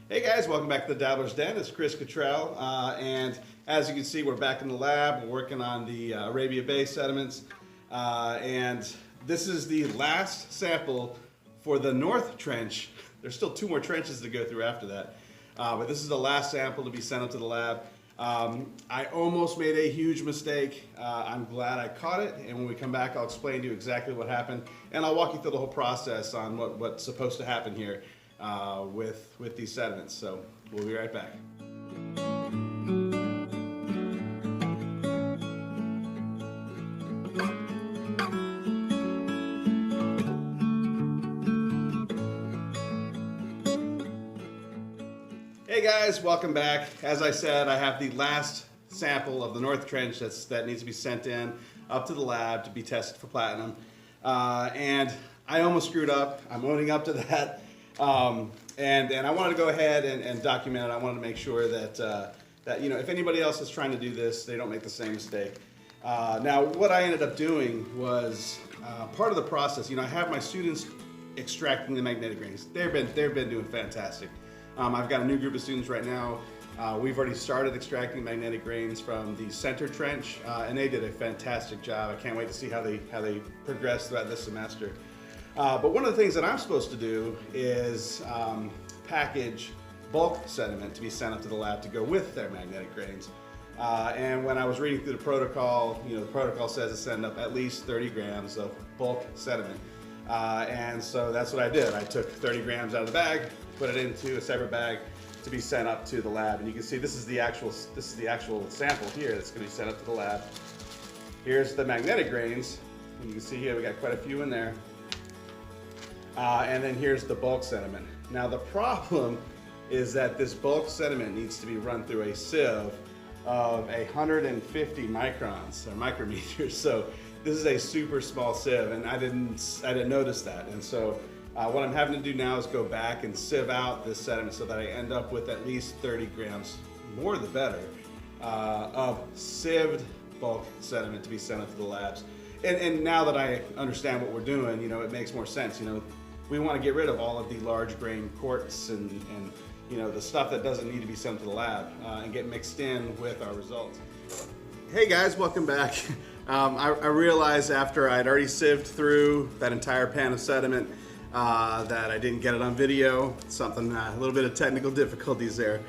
Hey guys, welcome back to the Dabbler's Den. It's Chris Cottrell, and as you can see, we're back in the lab. We're working on the Arabia Bay sediments, and this is the last sample for the North Trench. There's still 2 more trenches to go through after that, but this is the last sample to be sent up to the lab. I almost made a huge mistake. I'm glad I caught it, and when we come back, I'll explain to you exactly what happened, and I'll walk you through the whole process on what's supposed to happen here with these sediments. So we'll be right back. Hey guys, welcome back. As I said, I have the last sample of the North Trench that needs to be sent in up to the lab to be tested for platinum. And I almost screwed up. I'm owning up to that. And I wanted to go ahead and document it. I wanted to make sure that, you know, if anybody else is trying to do this, they don't make the same mistake. Now, what I ended up doing was part of the process. You know, I have my students extracting the magnetic grains. They've been doing fantastic. I've got a new group of students right now. We've already started extracting magnetic grains from the center trench, and they did a fantastic job. I can't wait to see how they progress throughout this semester. But one of the things that I'm supposed to do is package bulk sediment to be sent up to the lab to go with their magnetic grains. And when I was reading through the protocol, you know, the protocol says to send up at least 30 grams of bulk sediment. And so that's what I did. I took 30 grams out of the bag, put it into a separate bag to be sent up to the lab. And you can see this is the actual sample here that's going to be sent up to the lab. Here's the magnetic grains. And you can see here we got quite a few in there. And then here's the bulk sediment. Now the problem is that this bulk sediment needs to be run through a sieve of 150 microns or micrometers. So this is a super small sieve, and I didn't notice that. And so what I'm having to do now is go back and sieve out this sediment so that I end up with at least 30 grams, more the better, of sieved bulk sediment to be sent up to the labs. And now that I understand what we're doing, you know, it makes more sense. You know, we want to get rid of all of the large grain quartz and you know, the stuff that doesn't need to be sent to the lab and get mixed in with our results. Hey guys, welcome back. I realized after I'd already sieved through that entire pan of sediment that I didn't get it on video. Something, a little bit of technical difficulties there.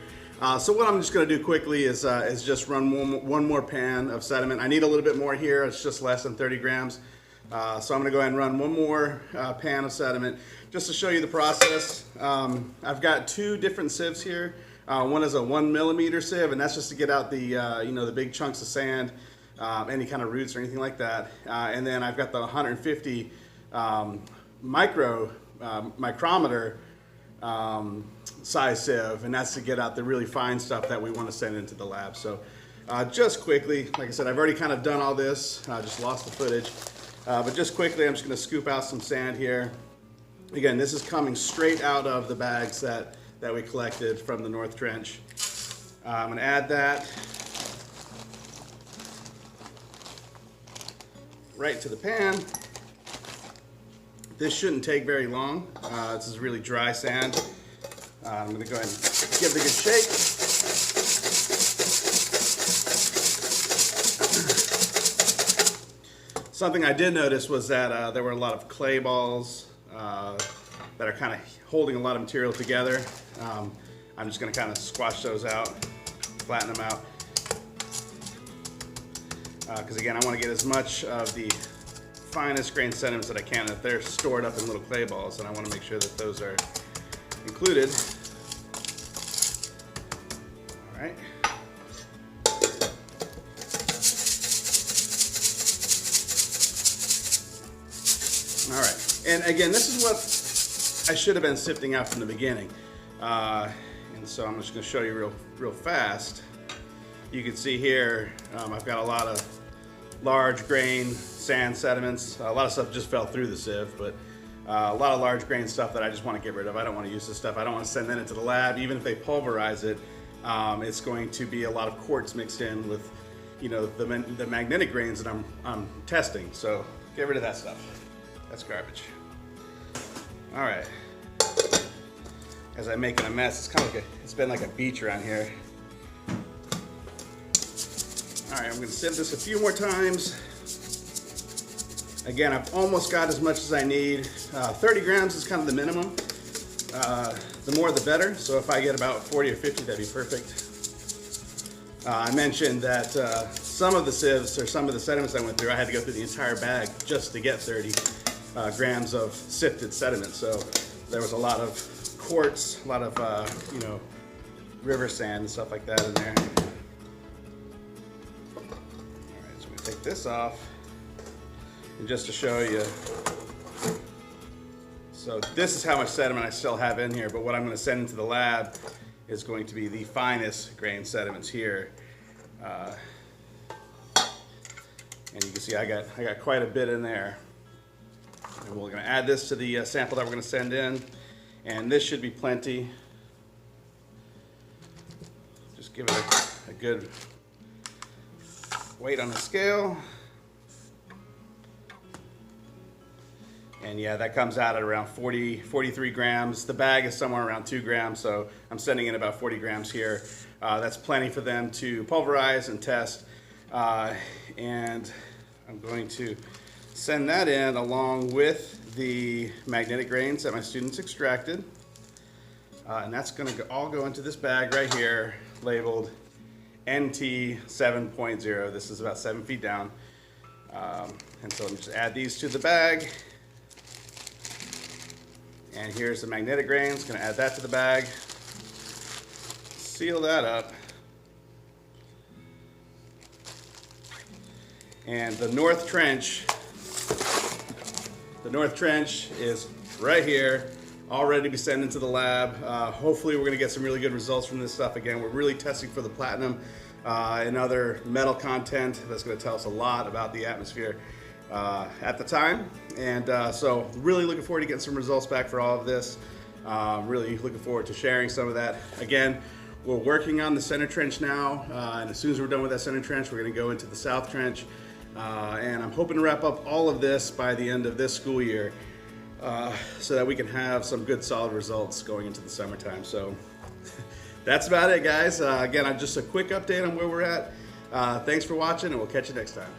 So what I'm just going to do quickly is just run one more pan of sediment. I need a little bit more here. It's just less than 30 grams. So I'm going to go ahead and run one more pan of sediment just to show you the process. I've got 2 different sieves here. One is a 1 millimeter sieve, and that's just to get out the you know, the big chunks of sand, any kind of roots or anything like that. And then I've got the 150 micrometer size sieve, and that's to get out the really fine stuff that we want to send into the lab. So just quickly, like I said, I've already kind of done all this. I just lost the footage. But just quickly, I'm just going to scoop out some sand here. Again, this is coming straight out of the bags that we collected from the North Trench. I'm going to add that right to the pan. This shouldn't take very long. This is really dry sand. I'm going to go ahead and give it a good shake. Something I did notice was that there were a lot of clay balls that are kind of holding a lot of material together. I'm just going to kind of squash those out, flatten them out. Because again, I want to get as much of the finest grain sediments that I can. If they're stored up in little clay balls, and I want to make sure that those are included. All right. All right, and again, this is what I should have been sifting out from the beginning. And so I'm just going to show you real fast. You can see here, I've got a lot of large grain sand sediments. A lot of stuff just fell through the sieve, but a lot of large grain stuff that I just want to get rid of. I don't want to use this stuff. I don't want to send that into the lab. Even if they pulverize it, it's going to be a lot of quartz mixed in with, you know, the magnetic grains that I'm testing. So get rid of that stuff. That's garbage. All right. as I'm making a mess. It's kind of like it's been like a beach around here. All right, I'm gonna sieve this a few more times. Again, I've almost got as much as I need. 30 grams is kind of the minimum. The more the better, so if I get about 40 or 50, that'd be perfect. I mentioned that some of the sieves, or some of the sediments I went through, I had to go through the entire bag just to get 30 grams of sifted sediment. So there was a lot of quartz, a lot of you know, river sand and stuff like that in there. All right, so I'm gonna take this off, and just to show you. So this is how much sediment I still have in here, but what I'm going to send into the lab is going to be the finest grain sediments here. And you can see I got quite a bit in there. And we're going to add this to the sample that we're going to send in, and this should be plenty. Just give it a good weight on the scale. And yeah, that comes out at around 43 grams. The bag is somewhere around 2 grams, so I'm sending in about 40 grams here. That's plenty for them to pulverize and test. And I'm going to send that in along with the magnetic grains that my students extracted. And that's going to all go into this bag right here, labeled NT 7.0. This is about 7 feet down. And so let me just add these to the bag. And here's the magnetic grains, gonna add that to the bag. Seal that up. And the North Trench is right here, all ready to be sent into the lab. Hopefully we're gonna get some really good results from this stuff. Again, we're really testing for the platinum and other metal content that's gonna tell us a lot about the atmosphere at the time. And so really looking forward to getting some results back for all of this. Really looking forward to sharing some of that. Again, we're working on the center trench now, and as soon as we're done with that center trench, we're going to go into the south trench. And I'm hoping to wrap up all of this by the end of this school year, so that we can have some good solid results going into the summertime. So that's about it, guys. Again, just a quick update on where we're at. Thanks for watching, and we'll catch you next time.